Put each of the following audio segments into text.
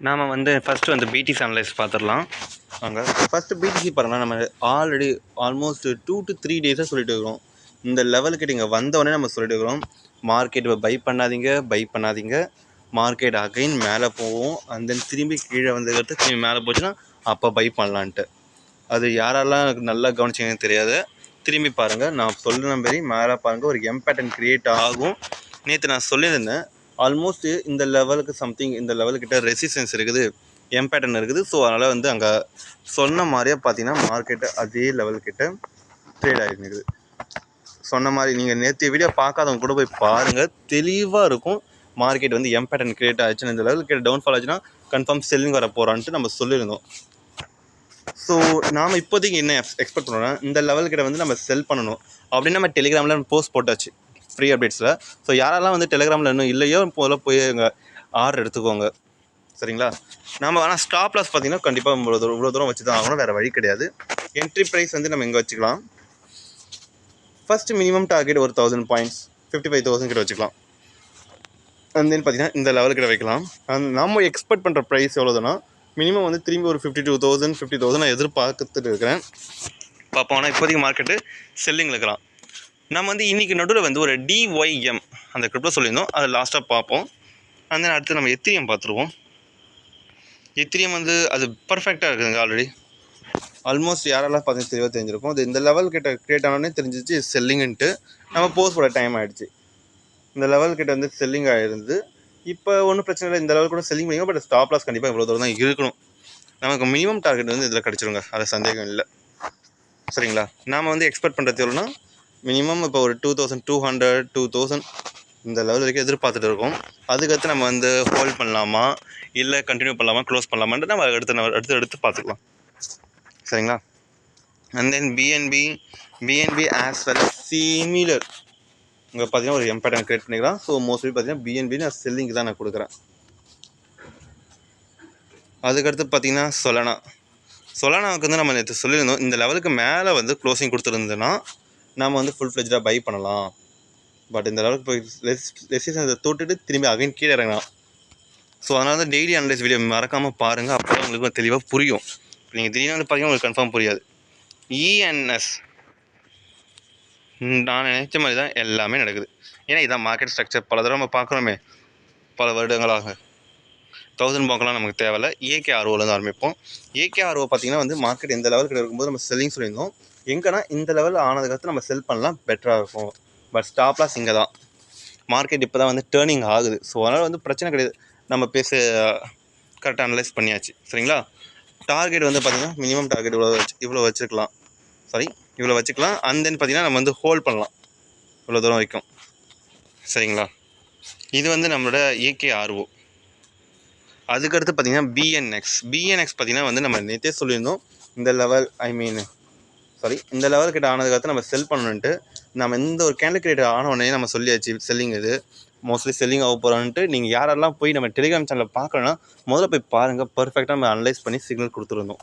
நாம் வந்து ஃபஸ்ட்டு வந்து பிடிசி அனலைஸ் பார்த்துடலாம். வாங்க. ஃபஸ்ட்டு பிடிசி பாருங்கள், நம்ம ஆல்ரெடி ஆல்மோஸ்ட் 2 to 3 டேஸாக சொல்லிட்டு இருக்கிறோம். இந்த லெவலுக்கு நீங்கள் வந்தோடனே நம்ம சொல்லிட்டு இருக்கிறோம், மார்க்கெட் பை பண்ணாதீங்க, மார்க்கெட் அகைன் மேலே போகும், அண்ட் தென் திரும்பி கீழே வந்ததுக்கடுத்து திரும்பி மேலே போச்சுன்னா அப்போ பை பண்ணலான்ட்டு. அது யாரெல்லாம் நல்லா கவனிச்சிங்கன்னு தெரியாது. திரும்பி பாருங்கள், நான் சொல்லுன மாரி மேலே பாருங்கள், ஒரு எம் பேட்டர்ன் க்ரியேட் ஆகும். நேற்று நான் சொல்லியிருந்தேன், ஆல்மோஸ்ட் இந்த லெவலுக்கு சம்திங் இந்த லெவலுக்கிட்ட ரெசிஸ்டன்ஸ் இருக்குது, எம் பேட்டர்ன் இருக்குது. ஸோ அதனால் வந்து அங்கே சொன்ன மாதிரியே பார்த்தீங்கன்னா மார்க்கெட்டு அதே லெவல்கிட்ட ட்ரேட் ஆகிருக்குது. சொன்ன மாதிரி நீங்கள் நேற்று வீடியோ பார்க்காதவங்க கூட போய் பாருங்கள், தெளிவாக இருக்கும். மார்க்கெட் வந்து எம் பேட்டர்ன் கிரியேட் ஆச்சுன்னா இந்த லெவலுக்கு டவுன்ஃபால் ஆச்சுன்னா கன்ஃபார்ம் செல்லிங் வர போகிறான்ட்டு நம்ம சொல்லியிருந்தோம். ஸோ நாம் இப்போதைக்கு என்ன எக்ஸ்பெக்ட் பண்ணுறோன்னா, இந்த லெவல்கிட்ட வந்து நம்ம செல் பண்ணணும் அப்படின்னு நம்ம டெலிகிராமில் போஸ்ட் போட்டாச்சு ஃப்ரீ அப்டேட்ஸில். ஸோ யாரெல்லாம் வந்து டெலிகிராமில் இன்னும் இல்லையோ போல போய் எங்கள் ஆர்டர் எடுத்துக்கோங்க, சரிங்களா? நம்ம ஆனால் ஸ்டாப் லாஸ் பார்த்திங்கன்னா கண்டிப்பாக இவ்வளோ தூரம் வச்சு தான் ஆகணும், வேறு வழி கிடையாது. என்ட்ரி ப்ரைஸ் வந்து நம்ம இங்கே வச்சுக்கலாம். ஃபஸ்ட்டு மினிமம் டார்கெட் ஒரு 1000 பாயிண்ட்ஸ் 55,000 கிட்ட வச்சுக்கலாம். அண்ட் தென் பார்த்திங்கன்னா இந்த லெவலுக்கிட்ட வைக்கலாம். அண்ட் நம்ம எக்ஸ்பெக்ட் பண்ணுற ப்ரைஸ் எவ்வளோதுன்னா மினிமம் வந்து திரும்பி ஒரு 52,000 50,000 நான் எதிர்பார்த்துட்டு இருக்கிறேன். பார்ப்போம். ஆனால் இப்போதைக்கு மார்க்கெட்டு செல்லிங்கில் இருக்கலாம். நம்ம வந்து இன்றைக்கி நடுவில் வந்து ஒரு DYM அந்த கிரிப்டோ சொல்லியிருந்தோம், அதை லாஸ்ட்டாக பார்ப்போம். அண்ட் தென் அடுத்து நம்ம எத்திரியம் பார்த்துருவோம். எத்திரியம் வந்து அது பர்ஃபெக்டாக இருக்குதுங்க. ஆல்ரெடி ஆல்மோஸ்ட் யாரெல்லாம் பார்த்தீங்கன்னா தெளிவாக தெரிஞ்சிருக்கும். அது இந்த லெவல் கிட்ட க்ரியேட் ஆனோடனே தெரிஞ்சிச்சு செல்லிங்குன்ட்டு. நம்ம போஸ்ட் போட டைம் ஆகிடுச்சு. இந்த லெவல் கிட்ட வந்து செல்லிங் ஆகிருந்து. இப்போ ஒன்றும் பிரச்சனை இல்லை, இந்த லெவல் கூட செல்லிங் பண்ணிங்க. பட் ஸ்டாப் லாஸ் கண்டிப்பாக இவ்வளோ தூரம் தான் இருக்கணும். நமக்கு மினிமம் டார்கெட் வந்து இதில் கிடச்சிருங்க, அது சந்தேகம் இல்லை, சரிங்களா? நாம் வந்து எக்ஸ்பெக்ட் பண்ணுறது எவ்வளோனா மினிமம் இப்போ ஒரு 2200 2000 இந்த லெவல் வரைக்கும் எதிர்பார்த்துட்டு இருக்கோம். அதுக்கடுத்து நம்ம வந்து ஹோல்ட் பண்ணலாமா இல்லை கண்டினியூ பண்ணலாமா க்ளோஸ் பண்ணலாமான்ட்டு நம்ம அடுத்து பார்த்துக்கலாம், சரிங்களா? And then PNB as well similar இங்கே பார்த்தீங்கன்னா ஒரு எம் பேட்டர்ன் கிரியேட் பண்ணிக்கலாம். ஸோ மோஸ்ட்லி பார்த்தீங்கன்னா பிஎன்பி நான் செல்லிங்கு தான் நான் கொடுக்குறேன். அதுக்கடுத்து பார்த்தீங்கன்னா சொலானாவுக்கு வந்து நம்ம நேற்று சொல்லியிருந்தோம், இந்த லெவலுக்கு மேலே வந்து க்ளோசிங் கொடுத்துருந்தோன்னா நம்ம வந்து ஃபுல் ஃப்ளெஜ்டாக பை பண்ணலாம். பட் இந்த லெவலுக்கு போய் ரெசிஸ்டன்ஸை தொட்டுட்டு திரும்பி அகைன் கீழே இறங்கலாம். ஸோ அதனால தான் டெய்லி அனலைஸ் வீடியோ மறக்காமல் பாருங்கள், அப்போ தான் உங்களுக்கு தெளிவாக புரியும். நீங்கள் திடீர்னு வந்து பார்த்தீங்கன்னா உங்களுக்கு கன்ஃபார்ம் புரியாது. ENS நான் நினைச்ச மாதிரி தான் எல்லாமே நடக்குது. ஏன்னா இதான் மார்க்கெட் ஸ்ட்ரக்சர், பல தடவை நம்ம பார்க்குறோமே பல வருடங்களாக. 1000 பாக்கெலாம் நமக்கு தேவையில்லை. AKROலேருந்து ஆரம்பிப்போம். AKRO பார்த்திங்கன்னா வந்து மார்க்கெட் எந்த லெவலுக்கு இருக்கும்போது நம்ம செல்லிங் சொல்லியிருந்தோம். எங்கன்னா இந்த லெவலில் ஆனதுக்கடுத்து நம்ம செல் பண்ணலாம், பெட்டராக இருக்கும். பட் ஸ்டாப் லாஸ் இங்கே தான். மார்க்கெட் இப்போ தான் வந்து டேர்னிங் ஆகுது. ஸோ அதனால் வந்து பிரச்சனை கிடையாது, நம்ம கரெக்டாக அனலைஸ் பண்ணியாச்சு, சரிங்களா? டார்கெட் வந்து பார்த்திங்கன்னா மினிமம் டார்கெட் இவ்வளோ வச்சுக்கலாம். அண்ட் தென் பார்த்திங்கன்னா நம்ம வந்து ஹோல்ட் பண்ணலாம் இவ்வளோ தூரம் வரைக்கும், சரிங்களா? இது வந்து நம்மளோட AKRO. அதுக்கடுத்து பார்த்திங்கன்னா பிஎன்எக்ஸ் பார்த்திங்கன்னா வந்து நம்ம நேற்றே சொல்லியிருந்தோம், இந்த லெவல் இந்த லெவல் கிட்ட ஆனதுக்கடுத்து நம்ம செல் பண்ணணுன்ட்டு. நம்ம இந்த ஒரு கேண்டில் கிரியேட் ஆனோடனே நம்ம சொல்லியாச்சு செல்லிங் இது மோஸ்ட்லி செல்லிங் ஆக போகிறான்ட்டு. நீங்கள் யாரெல்லாம் போய் நம்ம டெலிகிராம் சேனலில் பார்க்கலன்னா முதல்ல போய் பாருங்கள், பர்ஃபெக்டாக நம்ம அனலைஸ் பண்ணி சிக்னல் கொடுத்துருந்தோம்.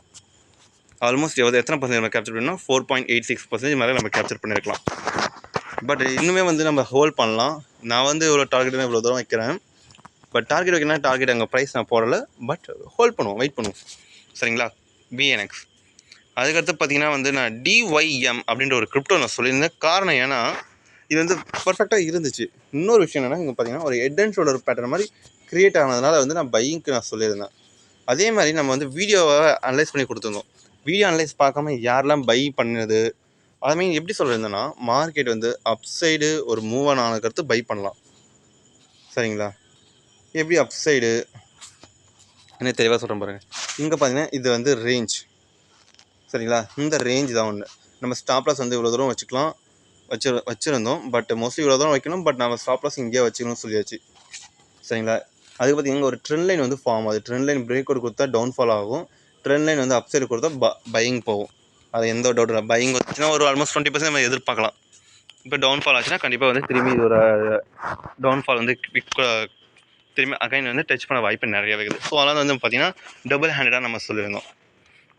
ஆல்மோஸ்ட் எத்தனை பர்சன்டேஜ் நம்ம கேப்சர் பண்ணோம்? 4.86% மேலே நம்ம கேப்சர் பண்ணியிருக்கலாம். பட் இன்னுமே வந்து நம்ம ஹோல்ட் பண்ணலாம். நான் வந்து இவ்வளோ டார்கெட் இவ்வளோ தூரம் வைக்கிறேன். பட் டார்கெட் வைக்கணும்னா டார்கெட் அங்கே ப்ரைஸ் நான் போடலை, பட் ஹோல்ட் பண்ணுவோம், வெயிட் பண்ணுவோம், சரிங்களா? பிஎன்எக்ஸ். அதுக்கடுத்து பார்த்திங்கன்னா வந்து நான் DYM அப்படின்ற ஒரு கிரிப்டோ நான் சொல்லியிருந்தேன். காரணம் ஏன்னா இது வந்து பர்ஃபெக்டாக இருந்துச்சு. இன்னொரு விஷயம் என்னென்னா இங்கே பார்த்திங்கன்னா ஒரு ஹெட் அண்ட் ஷோல்டர் பேட்டர்ன் மாதிரி க்ரியேட் ஆனதுனால வந்து நான் பையிங்க்கு நான் சொல்லியிருந்தேன். அதே மாதிரி நம்ம வந்து வீடியோவை அனலைஸ் பண்ணி கொடுத்துருந்தோம். வீடியோ அனலைஸ் பார்க்காம யாரெல்லாம் பை பண்ணது அதுமாதிரி எப்படி சொல்லியிருந்தேன்னா, மார்க்கெட் வந்து அப் சைடு ஒரு மூவ் ஆனதுக்கடுத்து பை பண்ணலாம், சரிங்களா? எப்படி அப் சைடு என்ன தெளிவாக சொல்கிறேன் பாருங்கள். இங்கே பார்த்தீங்கன்னா இது வந்து ரேஞ்ச், சரிங்களா? இந்த ரேஞ்ச் தான் ஒன்று. நம்ம ஸ்டாப் லாஸ் வந்து இவ்வளோ தூரம் வச்சுருந்தோம். பட் மோஸ்ட்லி இவ்வளோ தூரம் வைக்கணும், பட் நம்ம ஸ்டாப் லாஸ் இங்கேயே வச்சுக்கணும்னு சொல்லியாச்சு, சரிங்களா? அதுக்கு பார்த்தீங்கன்னா ஒரு ட்ரெண்ட் லைன் வந்து ஃபார்ம் ஆகுது. ட்ரெண்ட் லைன் பிரேக் அவுட் கொடுத்தா டவுன்ஃபால் ஆகும், ட்ரெண்ட் லைன் வந்து அப் சைடு கொடுத்தா பையிங் போகும். அது எந்த ஒரு டவுட் இல்லை. பையிங் வந்துச்சுன்னா ஒரு ஆல்மோஸ்ட் 20% நம்ம எதிர்பார்க்கலாம். இப்போ டவுன்ஃபால் ஆச்சுன்னா கண்டிப்பாக வந்து திரும்பி இது ஒரு டவுன்ஃபால் வந்து திரும்பி அகைன் வந்து டச் பண்ண வாய்ப்பு நிறைய இருக்குது. ஸோ அதனால் வந்து பார்த்திங்கன்னா டபுள் ஹேண்டடாக நம்ம சொல்லியிருந்தோம்.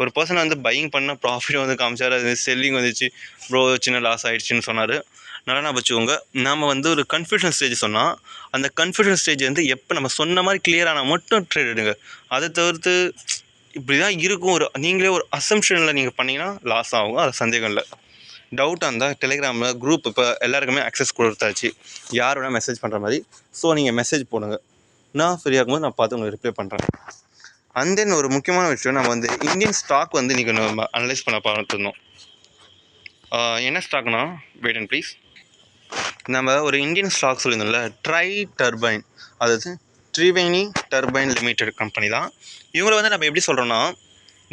ஒரு பர்சன் வந்து பையிங் பண்ண ப்ராஃபிட் வந்து காமிச்சார், அது செல்லிங் வந்துச்சு ப்ரோ சின்ன லாஸ் ஆகிடுச்சின்னு சொன்னார். நல்லா ஞாபகம் வச்சுக்கோங்க. நாம் வந்து ஒரு கன்ஃப்யூஷன் ஸ்டேஜ் சொன்னால், அந்த கன்ஃப்யூஷன் ஸ்டேஜ் வந்து எப்போ நம்ம சொன்ன மாதிரி கிளியர் ஆனால் மட்டும் ட்ரேட் எடுங்க. அதை தவிர்த்து இப்படி தான் இருக்கும், நீங்களே ஒரு அசம்ஷனில் நீங்கள் பண்ணிங்கன்னா லாஸ் ஆகும். அது சந்தேகம் இல்லை. டவுட்டாக இருந்தால் டெலிகிராமில் குரூப் இப்போ எல்லாருக்குமே அக்சஸ் கொடுத்தாச்சு, யார் வேணால் மெசேஜ் பண்ணுற மாதிரி. ஸோ நீங்கள் மெசேஜ் போடுங்க, நான் ஃப்ரீயாக இருக்கும்போது நான் பார்த்து உங்களுக்கு ரிப்ளை பண்ணுறேன். அண்ட் தென் ஒரு முக்கியமான விஷயம், நம்ம வந்து இந்தியன் ஸ்டாக் வந்து இன்றைக்கி நம்ம அனலைஸ் பண்ண பார்த்துருந்தோம். என்ன ஸ்டாக்னா, வெயிட் அண்ட் ப்ளீஸ், நம்ம ஒரு இந்தியன் ஸ்டாக் சொல்லியிருந்தோம்ல, ட்ரை டர்பைன், அதாவது த்ரிவேணி டர்பைன் லிமிடெட் கம்பெனி தான். இவங்களை வந்து நம்ம எப்படி சொல்கிறோன்னா,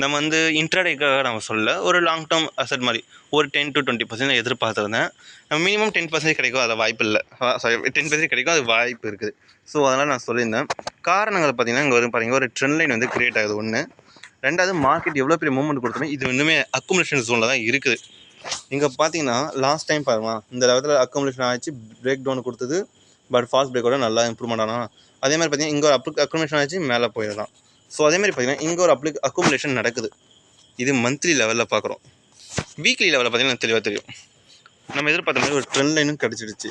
நம்ம வந்து இன்ட்ராடேக்காக நம்ம சொல்ல, ஒரு லாங் டேர்ம் அசட் மாதிரி ஒரு 10 to 20% எதிர்பார்த்துருந்தேன். மினிமம் 10% கிடைக்கும், அது வாய்ப்பு இல்லை. சாரி, 10% கிடைக்கும், அது வாய்ப்பு இருக்குது. ஸோ அதனால் நான் சொல்லியிருந்தேன். காரணங்கள் பார்த்தீங்கன்னா, இங்கே வரும் பாருங்கள், ஒரு ட்ரெண்ட் லைன் வந்து கிரியேட் ஆகுது ஒன்று. ரெண்டாவது, மார்க்கெட் எவ்வளோ பெரிய மூவ்மெண்ட் கொடுத்தோமே, இது இன்னுமே அக்குமுலேஷன் ஜோனில் தான் இருக்குது. இங்கே பார்த்தீங்கன்னா லாஸ்ட் டைம் பாருமா, இந்த லெவலில் அக்குமுலேஷன் ஆச்சு, பிரேக் டவுன் கொடுத்தது, பட் ஃபாஸ்ட் பிரேக்கோட நல்லா இம்ப்ரூவ்மெண்ட் ஆனால், அதே மாதிரி பார்த்தீங்கன்னா இங்கே ஒரு அக்குமுலேஷன் ஆச்சு, மேலே போயிடலாம். ஸோ அதேமாதிரி பார்த்தீங்கன்னா இங்கே ஒரு அக்குமுலேஷன் நடக்குது. இது மந்த்லி லெவலில் பார்க்குறோம். வீக்லி லெவலில் பார்த்தீங்கன்னா தெளிவாக தெரியும். நம்ம எதிர்பார்த்த மாதிரி ஒரு ட்ரெண்ட் லைனும் கிடச்சிடுச்சு.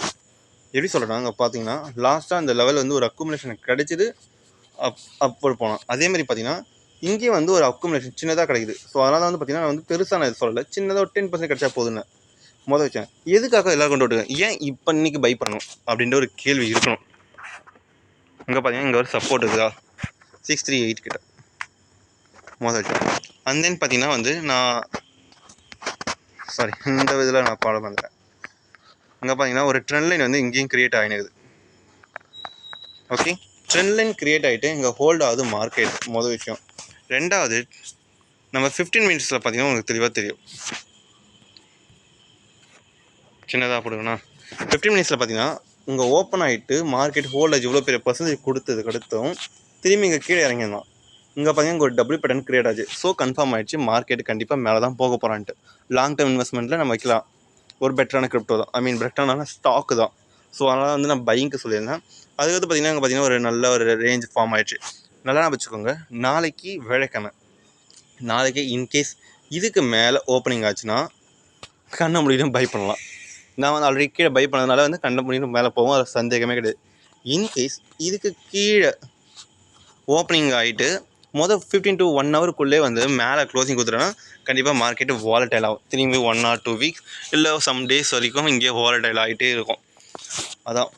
எப்படி சொல்கிறேன்னா, அங்கே பார்த்தீங்கன்னா லாஸ்ட்டாக அந்த லெவல் வந்து ஒரு அக்குமுலேஷன் கிடச்சிது, அப்போ போனோம். அதேமாதிரி பார்த்தீங்கன்னா இங்கேயும் வந்து ஒரு அக்குமுலேஷன் சின்னதாக கிடைக்குது. ஸோ அதனால் வந்து பார்த்தீங்கன்னா நான் வந்து பெருசாக நான் இது சொல்லலை, சின்னதாக ஒரு 10% கிடச்சா போதுன்னு மொதல் வச்சேன். எதுக்காக எல்லோரும் கொண்டு விட்டுருக்கேன், ஏன் இப்போ இன்றைக்கி பை பண்ணணும் அப்படின்ற ஒரு கேள்வி இருக்கணும். இங்கே பார்த்தீங்கன்னா இங்கே ஒரு சப்போர்ட் இருக்குதா, 638 கிட்ட மொதல் வச்சேன். அண்ட் தென் பார்த்தீங்கன்னா வந்து இந்த இதில் நான் ஃபாலோ பண்ணுறேன். இங்கே பார்த்தீங்கன்னா ஒரு ட்ரெண்ட் லைன் வந்து இங்கேயும் க்ரியேட் ஆகினுக்குது. ஓகே, ட்ரெண்ட் லைன் க்ரியேட் ஆகிட்டு இங்கே ஹோல்ட் ஆகுது மார்க்கெட், மொதல் விஷயம். ரெண்டாவது, நம்ம 15 மினிட்ஸில் பார்த்தீங்கன்னா உங்களுக்கு தெளிவாக தெரியும். சின்னதாக போடுங்கண்ணா, 15 மினிட்ஸில் பார்த்தீங்கன்னா இங்கே ஓப்பன் ஆகிட்டு மார்க்கெட் ஹோல்டேஜ் இவ்வளோ பெரிய பர்சன்டேஜ் கொடுத்ததுக்கு அடுத்தும் திரும்பி இங்கே கீழே இறங்கிடலாம். இங்கே பார்த்தீங்கன்னா ஒரு டபுள் பேட்டர்ன் கிரியேட் ஆச்சு. ஸோ கன்ஃபார்ம் ஆகிடுச்சு, மார்க்கெட் கண்டிப்பாக மேலே தான் போக போகிறான்ட்டு. லாங் டேர்ம் இன்வெஸ்ட்மெண்ட்டில் நம்ம வைக்கலாம். ஒரு பெட்டரான கிரிப்டோ தான், பெட்டரான ஸ்டாக்கு தான். ஸோ அதனால் வந்து நான் பையிங்க்கு சொல்லியிருந்தேன். அதுக்கடுத்து பார்த்தீங்கன்னா இங்கே பார்த்தீங்கன்னா ஒரு நல்ல ஒரு ரேஞ்ச் ஃபார்ம் ஆகிடுச்சு. நல்லா வச்சுக்கோங்க, நாளைக்கு விளக்கணும். நாளைக்கு இன்கேஸ் இதுக்கு மேலே ஓப்பனிங் ஆச்சுன்னா கண்ண முடியும் பை பண்ணலாம். நான் வந்து ஆல்ரெடி கீழே பை பண்ணதுனால வந்து கண்ண முடியும் மேலே போகும், அது சந்தேகமே கிடையாது. இன்கேஸ் இதுக்கு கீழே ஓப்பனிங் ஆகிட்டு மொதல் 15 to 1 ஹவருக்குள்ளே வந்து மேலே க்ளோசிங் கொடுத்துட்டோன்னா கண்டிப்பாக மார்க்கெட்டு வாலடைல் ஆகும். திரும்பி 1 or 2 வீக்ஸ் இல்லை சம் டேஸ் வரைக்கும் இங்கே வாலடைல் ஆகிட்டே இருக்கும். அதான்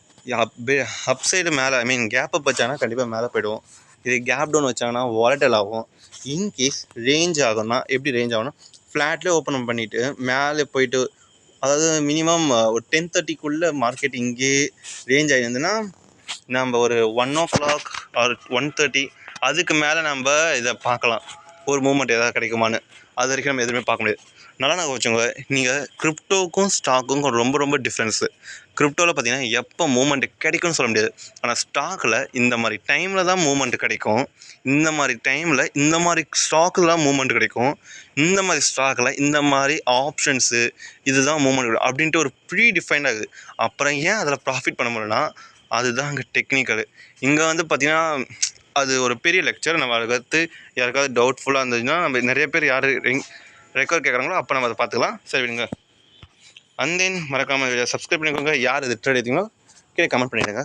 அப் சைடு மேலே கேப் அப் வச்சாங்கன்னா கண்டிப்பாக மேலே போய்டுவோம். இது கேப் டவுன் வச்சாங்கன்னா வாலடைல் ஆகும். இன்கேஸ் ரேஞ்ச் ஆகும்னா எப்படி ரேஞ்ச் ஆகும்னா, ஃப்ளாட்லேயே ஓப்பன் பண்ணிவிட்டு மேலே போயிட்டு, அதாவது மினிமம் ஒரு 10:30க்குள்ளே மார்க்கெட் இங்கே ரேஞ்ச் ஆகிருந்துன்னா நம்ம ஒரு 1 o'clock ஆர் 1:30 அதுக்கு மேலே நம்ம இதை பார்க்கலாம், ஒரு மூமெண்ட் எதாவது கிடைக்குமான்னு. அது வரைக்கும் நம்ம எதுவுமே பார்க்க முடியாது. நல்லா நான் வச்சுக்கோங்க, நீங்கள் கிரிப்டோக்கும் ஸ்டாக்குக்கும் ரொம்ப ரொம்ப டிஃப்ரென்ஸு. கிரிப்டோவில் பார்த்தீங்கன்னா எப்போ மூமெண்ட் கிடைக்கும்னு சொல்ல முடியாது. ஆனால் ஸ்டாக்கில் இந்த மாதிரி டைமில் தான் மூமெண்ட் கிடைக்கும், இந்த மாதிரி டைமில் இந்த மாதிரி ஸ்டாக்கில் தான் மூமெண்ட் கிடைக்கும், இந்த மாதிரி ஸ்டாக்கில் இந்த மாதிரி ஆப்ஷன்ஸு இதுதான் மூமெண்ட் கிடைக்கும் அப்படின்ட்டு ஒரு ப்ரீ டிஃபைன்ட் ஆகுது. அப்புறம் ஏன் அதில் ப்ராஃபிட் பண்ண முடியலன்னா அதுதான் அங்கே டெக்னிக்கலு. இங்கே வந்து பார்த்திங்கன்னா அது ஒரு பெரிய லெக்சர். நம்ம அதுக்கடுத்து யாருக்காவது டவுட்ஃபுல்லாக இருந்ததுன்னா நம்ம நிறைய பேர் யார் ரெக்கார்ட் கேட்குறாங்களோ அப்போ நம்ம அதை பார்த்துக்கலாம். சரி விடுங்க. அண்ட் தென் மறக்காமல் சப்ஸ்கிரைப் பண்ணிக்கோங்க. யார் இது ட்ரேட் எடுத்தீங்களோ கீழே கமெண்ட் பண்ணிவிடுங்க.